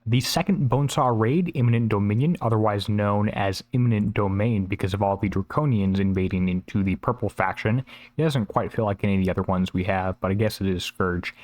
The second Bonesaw raid, Imminent Dominion, otherwise known as Imminent Domain because of all the Draconians invading into the purple faction. It doesn't quite feel like any of the other ones we have, but I guess it is Scourge.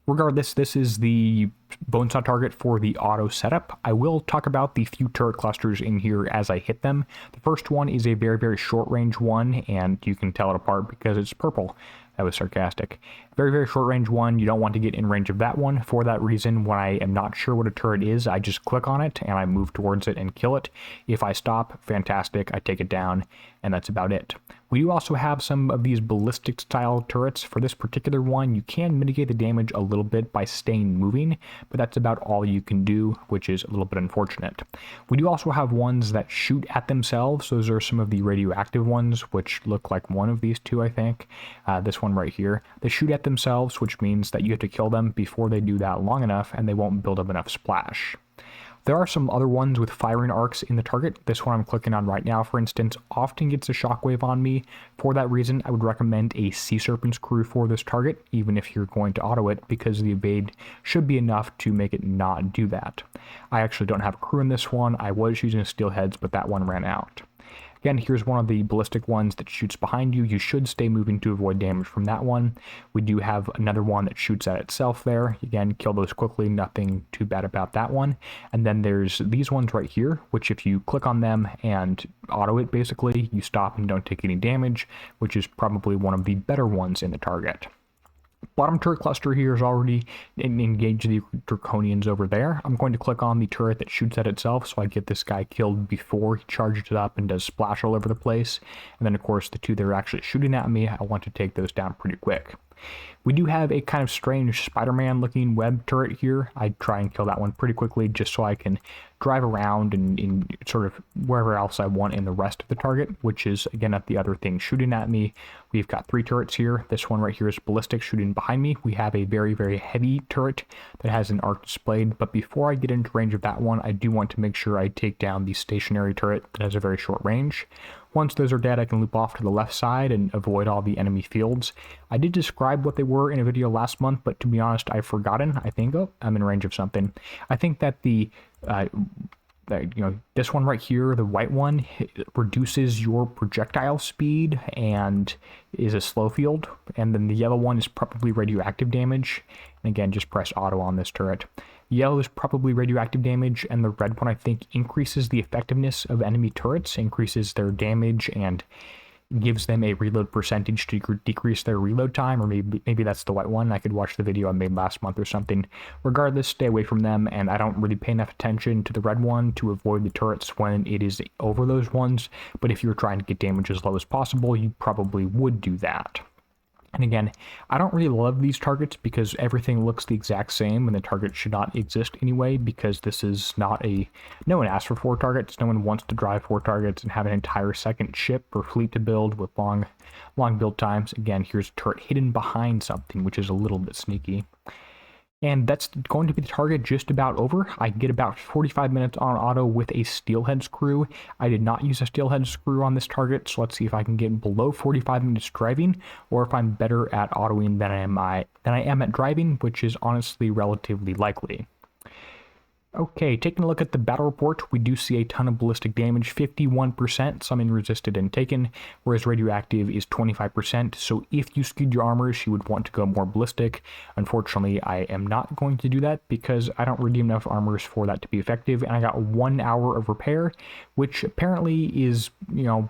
Regardless, this is the Bonesaw target for the auto setup. I will talk about the few turret clusters in here as I hit them. The first one is a very, very short range one, and you can tell it apart because it's purple. That was sarcastic. Very, very short range one. You don't want to get in range of that one. For that reason, when I am not sure what a turret is, I just click on it and I move towards it and kill it. If I stop, fantastic, I take it down, and that's about it. We do also have some of these ballistic style turrets. For this particular one, you can mitigate the damage a little bit by staying moving, but that's about all you can do, which is a little bit unfortunate. We do also have ones that shoot at themselves. Those are some of the radioactive ones, which look like one of these two, I think. This one right here. They shoot at themselves, which means that you have to kill them before they do that long enough, and they won't build up enough splash. There are some other ones with firing arcs in the target. This one I'm clicking on right now, for instance, often gets a shockwave on me. For that reason, I would recommend a Sea Serpent's crew for this target, even if you're going to auto it, because the evade should be enough to make it not do that. I actually don't have a crew in this one. I was using Steelheads, but that one ran out. Again, here's one of the ballistic ones that shoots behind you. You should stay moving to avoid damage from that one. We do have another one that shoots at itself there. Again, kill those quickly, nothing too bad about that one. And then there's these ones right here, which if you click on them and auto it basically, you stop and don't take any damage, which is probably one of the better ones in the target. Bottom turret cluster here is already engaged the Draconians over there. I'm going to click on the turret that shoots at itself so I get this guy killed before he charges it up and does splash all over the place. And then of course the two that are actually shooting at me, I want to take those down pretty quick. We do have a kind of strange Spider-Man looking web turret here. I try and kill that one pretty quickly just so I can drive around and in sort of wherever else I want in the rest of the target, which is again at the other thing shooting at me. We've got 3 turrets here. This one right here is ballistic shooting behind me. We have a very, very heavy turret that has an arc displayed, but before I get into range of that one, I do want to make sure I take down the stationary turret that has a very short range. Once those are dead, I can loop off to the left side and avoid all the enemy fields. I did describe what they were in a video last month, but to be honest, I've forgotten. I think, oh, I'm in range of something. I think that this one right here, the white one, reduces your projectile speed and is a slow field. And then the yellow one is probably radioactive damage. And again, just press auto on this turret. Yellow is probably radioactive damage, and the red one I think increases the effectiveness of enemy turrets, increases their damage, and gives them a reload percentage to decrease their reload time, or maybe that's the white one. I could watch the video I made last month or something. Regardless, stay away from them, and I don't really pay enough attention to the red one to avoid the turrets when it is over those ones, but if you're trying to get damage as low as possible, you probably would do that. And again, I don't really love these targets because everything looks the exact same and the target should not exist anyway, because this is not no one asked for 4 targets, no one wants to drive 4 targets and have an entire second ship or fleet to build with long build times. Again, here's a turret hidden behind something, which is a little bit sneaky. And that's going to be the target just about over. I get about 45 minutes on auto with a steelhead screw. I did not use a steelhead screw on this target, so let's see if I can get below 45 minutes driving, or if I'm better at autoing than I am at driving, which is honestly relatively likely. Okay, taking a look at the battle report, we do see a ton of ballistic damage, 51%, summon resisted and taken, whereas radioactive is 25%, so if you skewed your armors, you would want to go more ballistic. Unfortunately, I am not going to do that because I don't redeem enough armors for that to be effective, and I got 1 hour of repair, which apparently is,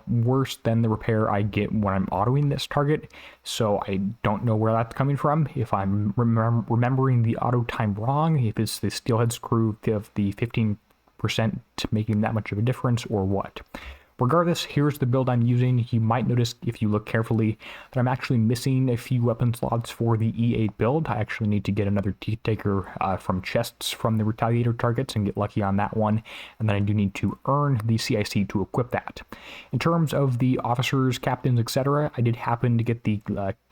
worse than the repair I get when I'm autoing this target, so I don't know where that's coming from, if I'm remembering the auto time wrong, if it's the steelhead screw of the 15% making that much of a difference, or what. Regardless, here's the build I'm using. You might notice if you look carefully that I'm actually missing a few weapon slots for the E8 build. I actually need to get another Teeth Taker from chests from the Retaliator targets and get lucky on that one, and then I do need to earn the CIC to equip that. In terms of the officers, captains, etc., I did happen to get the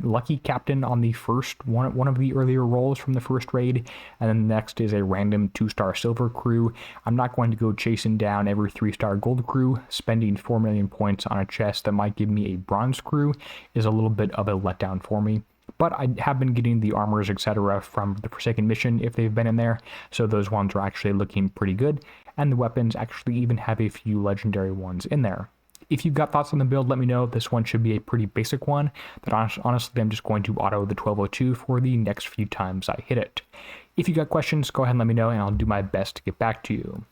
lucky captain on the first one of the earlier rolls from the first raid, and then next is a random 2-star silver crew. I'm not going to go chasing down every 3-star gold crew. Spending 4 million points on a chest that might give me a bronze crew is a little bit of a letdown for me. But I have been getting the armors, etc. from the Forsaken mission if they've been in there, so those ones are actually looking pretty good, and the weapons actually even have a few legendary ones in there. If you've got thoughts on the build, let me know. This one should be a pretty basic one, but honestly, I'm just going to auto the 1202 for the next few times I hit it. If you got questions, go ahead and let me know, and I'll do my best to get back to you.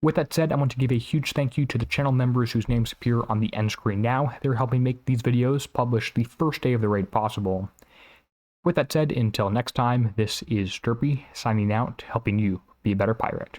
With that said, I want to give a huge thank you to the channel members whose names appear on the end screen now. They're helping make these videos published the first day of the raid possible. With that said, until next time, this is Derpy, signing out, helping you be a better pirate.